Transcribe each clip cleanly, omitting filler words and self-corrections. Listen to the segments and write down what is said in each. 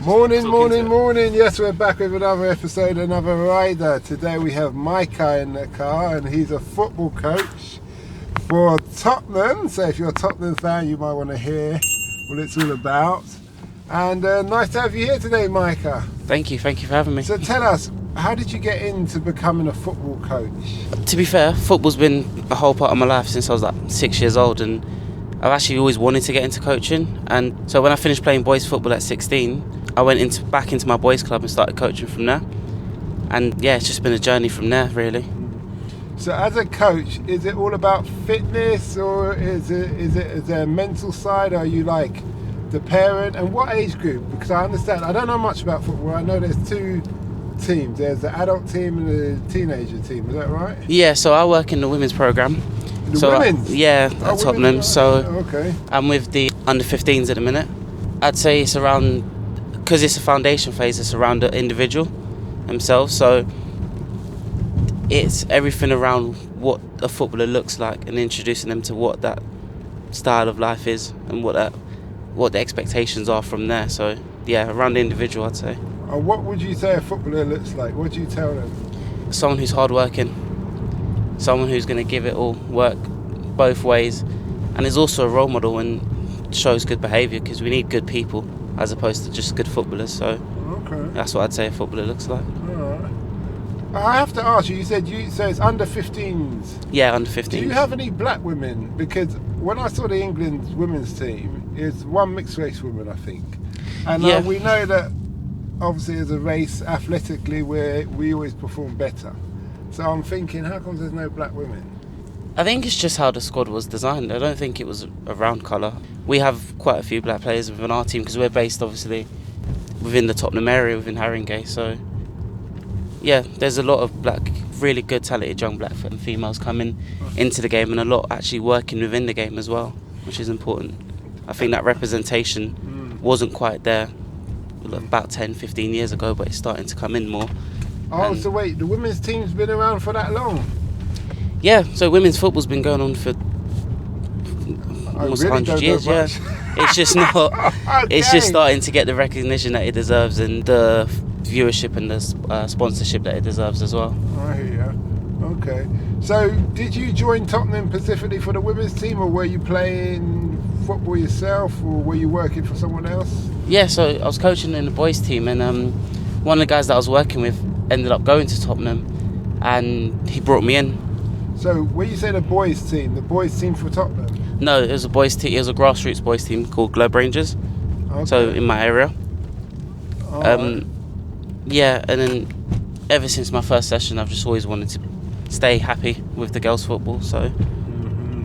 Morning. Yes, we're back with another episode, another rider. Today we have Micah in the car, and he's a football coach for Tottenham. So if you're a Tottenham fan, you might want to hear what it's all about. And nice to have you here today, Micah. Thank you for having me. So tell us, how did you get into becoming a football coach? To be fair, football's been a whole part of my life since I was like 6 years old, and I've actually always wanted to get into coaching. And so when I finished playing boys football at 16, I went back into my boys club and started coaching from there. And yeah, it's just been a journey from there, really. So as a coach, is it all about fitness, or is there a mental side? Are you like the parent? And what age group? Because I understand, I don't know much about football. I know there's two teams. There's the adult team and the teenager team. Is that right? Yeah, so I work in the women's programme. Women's? Yeah, at Tottenham. So okay. I'm with the under 15s at the minute. I'd say it's around, because it's a foundation phase, it's around the individual themselves. So it's everything around what a footballer looks like and introducing them to what that style of life is and what the expectations are from there. So yeah, around the individual, I'd say. What would you say a footballer looks like? What do you tell them? Someone who's hardworking, someone who's going to give it all, work both ways, and is also a role model and shows good behaviour, because we need good people as opposed to just good footballers. So okay, that's what I'd say a footballer looks like. Alright. I have to ask you, you said it's under 15s. Yeah, under 15s. Do you have any black women? Because when I saw the England women's team, it's one mixed race woman, I think. And yeah. We know that obviously as a race, athletically, we always perform better. So I'm thinking, how come there's no black women? I think it's just how the squad was designed. I don't think it was a round colour. We have quite a few black players within our team because we're based obviously within the Tottenham area, within Haringey. So yeah, there's a lot of black, really good talented young black females coming into the game, and a lot actually working within the game as well, which is important. I think that representation wasn't quite there about 10-15 years ago, but it's starting to come in more. Oh, so wait, the women's team's been around for that long? Yeah, so women's football's been going on for almost 100 years. Yeah, it's just not. Okay. It's just starting to get the recognition that it deserves, and the viewership and the sponsorship that it deserves as well. I hear you. Okay. So, did you join Tottenham specifically for the women's team, or were you playing football yourself, or were you working for someone else? Yeah, so I was coaching in the boys team, and one of the guys that I was working with ended up going to Tottenham, and he brought me in. So when you say the boys team for Tottenham? No, it was a boys team. It was a grassroots boys team called Globe Rangers. Okay. So in my area. Right. Yeah, and then ever since my first session, I've just always wanted to stay happy with the girls' football. So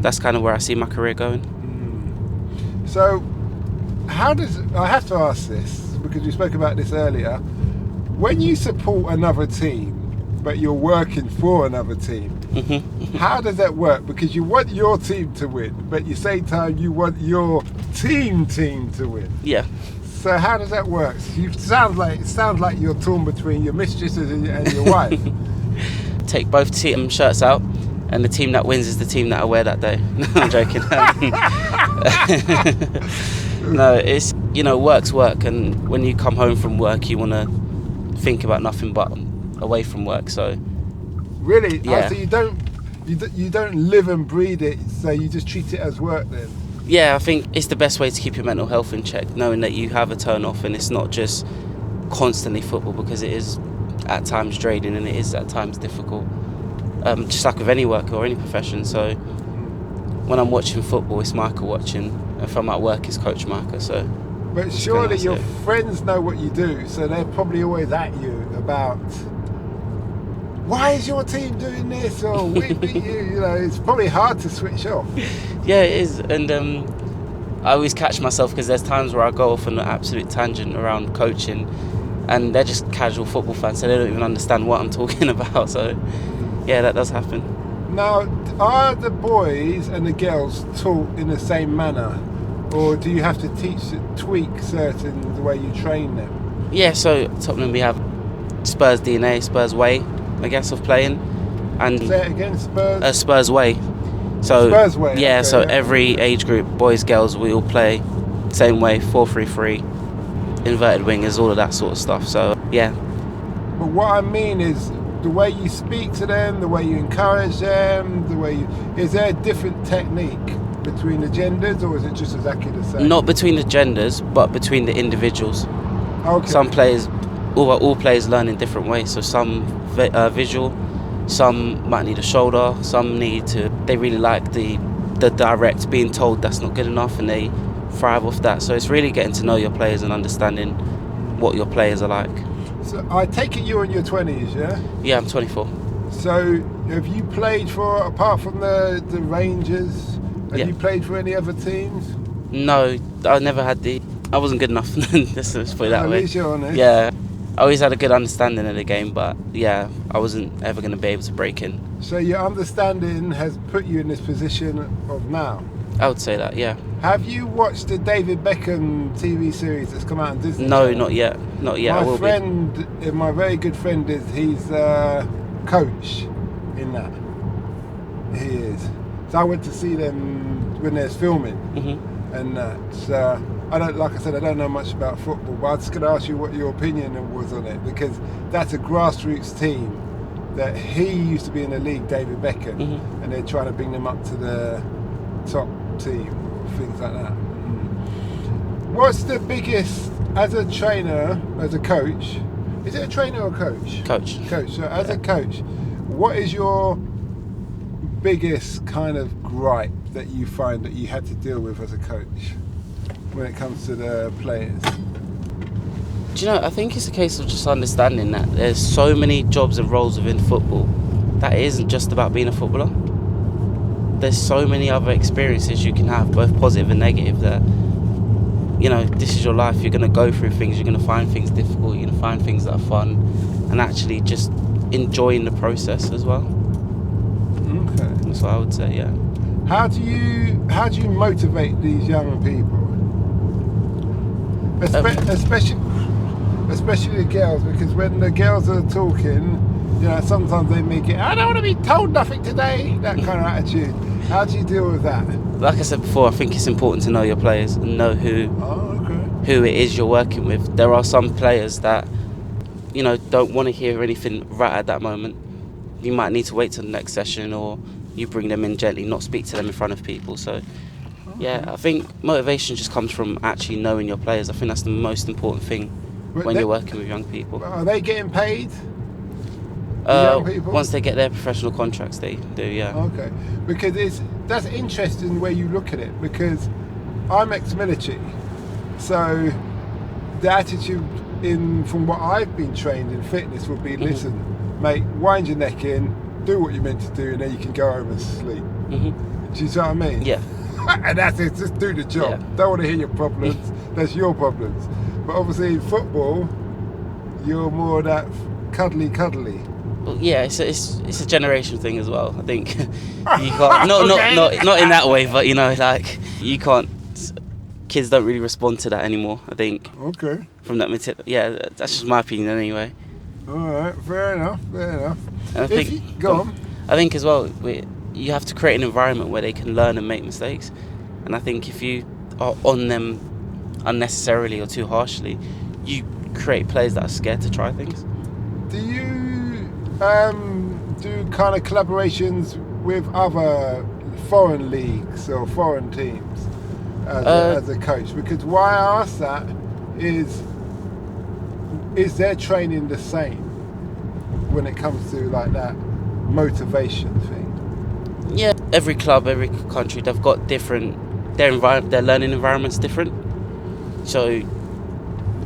that's kind of where I see my career going. So I have to ask this because we spoke about this earlier. When you support another team, but you're working for another team, how does that work? Because you want your team to win, but at the same time you want your team to win. Yeah. So how does that work? It sounds like you're torn between your mistresses and your wife. Take both team shirts out, and the team that wins is the team that I wear that day. No, I'm joking. No, it's, work's work, and when you come home from work, you want to think about nothing but away from work. So really, yeah. So you don't live and breathe it, so you just treat it as work then? Yeah, I think it's the best way to keep your mental health in check, knowing that you have a turn off and it's not just constantly football, because it is at times draining and it is at times difficult, just like with any work or any profession. So when I'm watching football, it's Micah watching. If I'm at work, it's Coach Micah. So but surely your friends know what you do, so they're probably always at you about, why is your team doing this, or we beat you? It's probably hard to switch off. Yeah, it is, and I always catch myself, because there's times where I go off on an absolute tangent around coaching, and they're just casual football fans, so they don't even understand what I'm talking about. So yeah, that does happen. Now, are the boys and the girls taught in the same manner, or do you have to tweak the way you train them? Yeah, so at Tottenham we have Spurs DNA, Spurs way, I guess, of playing. And say it again, Spurs? Spurs way. So Spurs way. Yeah, okay, so every age group, boys, girls, we all play same way, 4-3-3. inverted wingers, all of that sort of stuff. So yeah. But what I mean is the way you speak to them, the way you encourage them, is there a different technique between the genders, or is it just exactly the same? Not between the genders, but between the individuals. Okay. Some players, all players learn in different ways. So some visual, some might need a shoulder, some they really like the direct, being told that's not good enough, and they thrive off that. So it's really getting to know your players and understanding what your players are like. So I take it you're in your 20s, yeah? Yeah, I'm 24. So have you played for, apart from the Rangers, have you played for any other teams? No, I wasn't good enough. Let's put it that way. At least you're honest. Yeah, I always had a good understanding of the game, but yeah, I wasn't ever going to be able to break in. So your understanding has put you in this position of now? I would say that, yeah. Have you watched the David Beckham TV series that's come out on Disney? No, Channel? not yet. My very good friend he's coach in that. He is. So I went to see them when they're filming, and that. I don't know much about football, but I was just going to ask you what your opinion was on it, because that's a grassroots team that he used to be in the league, David Beckham, and they're trying to bring them up to the top team, things like that. What's the biggest, as a trainer, as a coach, is it a trainer or a coach? Coach. So as a coach, what is your biggest kind of gripe that you find that you had to deal with as a coach when it comes to the players? Do you know, I think it's a case of just understanding that there's so many jobs and roles within football that it isn't just about being a footballer. There's so many other experiences you can have, both positive and negative, that, you know, this is your life. You're going to go through things, you're going to find things difficult, you're going to find things that are fun, and actually just enjoying the process as well. Okay. That's what I would say, yeah. How do you motivate these young people? Especially the girls, because when the girls are talking, you know, sometimes they make it, I don't want to be told nothing today, that kind of attitude. How do you deal with that? Like I said before, I think it's important to know your players and know who it is you're working with. There are some players that, you know, don't want to hear anything right at that moment. You might need to wait till the next session, or you bring them in gently, not speak to them in front of people. So yeah, I think motivation just comes from actually knowing your players. I think that's the most important thing when you're working with young people. Are they getting paid? Young people? Once they get their professional contracts, they do, yeah. Okay, because that's interesting the way you look at it, because I'm ex-military, so the attitude from what I've been trained in fitness would be, listen, mate, wind your neck in, do what you're meant to do, and then you can go home and sleep. Do you see what I mean? Yeah. And that's it, just do the job. Yeah. Don't want to hear your problems, that's your problems. But obviously in football, you're more that cuddly. Well, yeah, it's a generation thing as well. I think you can't not in that way, but you know, like, you can't. Kids don't really respond to that anymore, I think. Okay. From that material, yeah, that's just my opinion anyway. All right, fair enough. And I think go on. I think as well, you have to create an environment where they can learn and make mistakes. And I think if you are on them unnecessarily or too harshly, you create players that are scared to try things. Do you do kind of collaborations with other foreign leagues or foreign teams as a coach? Because why I ask that is their training the same when it comes to like that motivation thing? Yeah, every club, every country, they've got different, their learning environment's different. So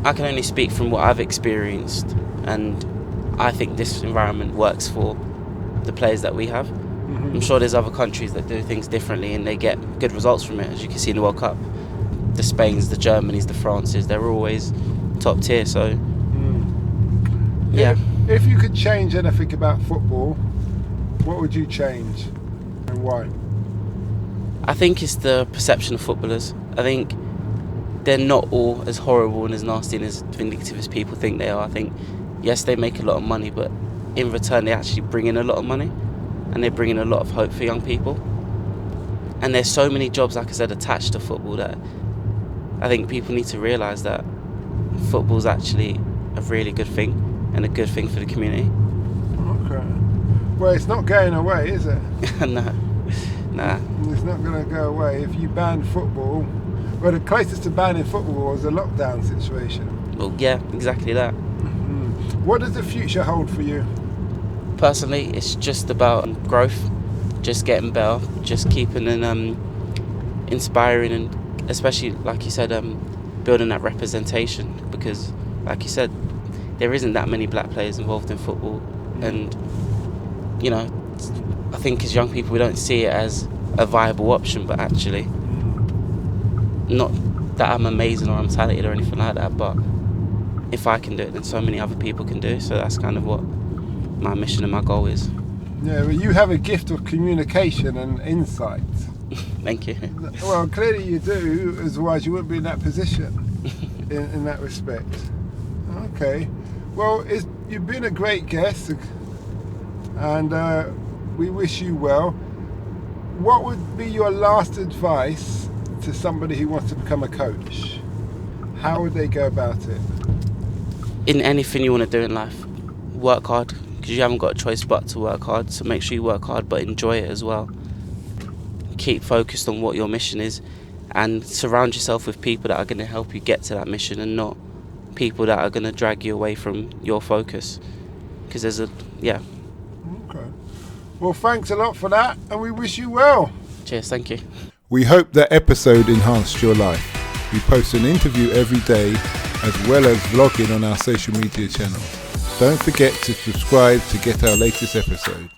I can only speak from what I've experienced, and I think this environment works for the players that we have. I'm sure there's other countries that do things differently and they get good results from it, as you can see in the World Cup. The Spains, the Germanys, the Frances, they're always top tier. So yeah. If you could change anything about football, what would you change and why? I think it's the perception of footballers. I think they're not all as horrible and as nasty and as vindictive as people think they are. I think, yes, they make a lot of money, but in return they actually bring in a lot of money, and they bring in a lot of hope for young people. And there's so many jobs, like I said, attached to football that I think people need to realise that football's actually a really good thing and a good thing for the community. Okay. Well, it's not going away, is it? No. Nah. It's not going to go away. If you ban football, well, the closest to banning football was a lockdown situation. Well, yeah, exactly that. What does the future hold for you? Personally, it's just about growth, just getting better, just keeping and inspiring, and especially, like you said, building that representation, because, like you said, there isn't that many black players involved in football, and you know, I think as young people we don't see it as a viable option, but actually, not that I'm amazing or I'm talented or anything like that, but if I can do it, then so many other people can do. So that's kind of what my mission and my goal is. Yeah, well, you have a gift of communication and insight. Thank you. Well, clearly you do, otherwise you wouldn't be in that position in that respect. Okay. Well, you've been a great guest, and we wish you well. What would be your last advice to somebody who wants to become a coach? How would they go about it? In anything you want to do in life, work hard, because you haven't got a choice but to work hard. So make sure you work hard, but enjoy it as well. Keep focused on what your mission is, and surround yourself with people that are going to help you get to that mission, and not people that are going to drag you away from your focus. Because Okay. Well, thanks a lot for that, and we wish you well. Cheers, thank you. We hope that episode enhanced your life. We post an interview every day, as well as vlogging on our social media channel. Don't forget to subscribe to get our latest episode.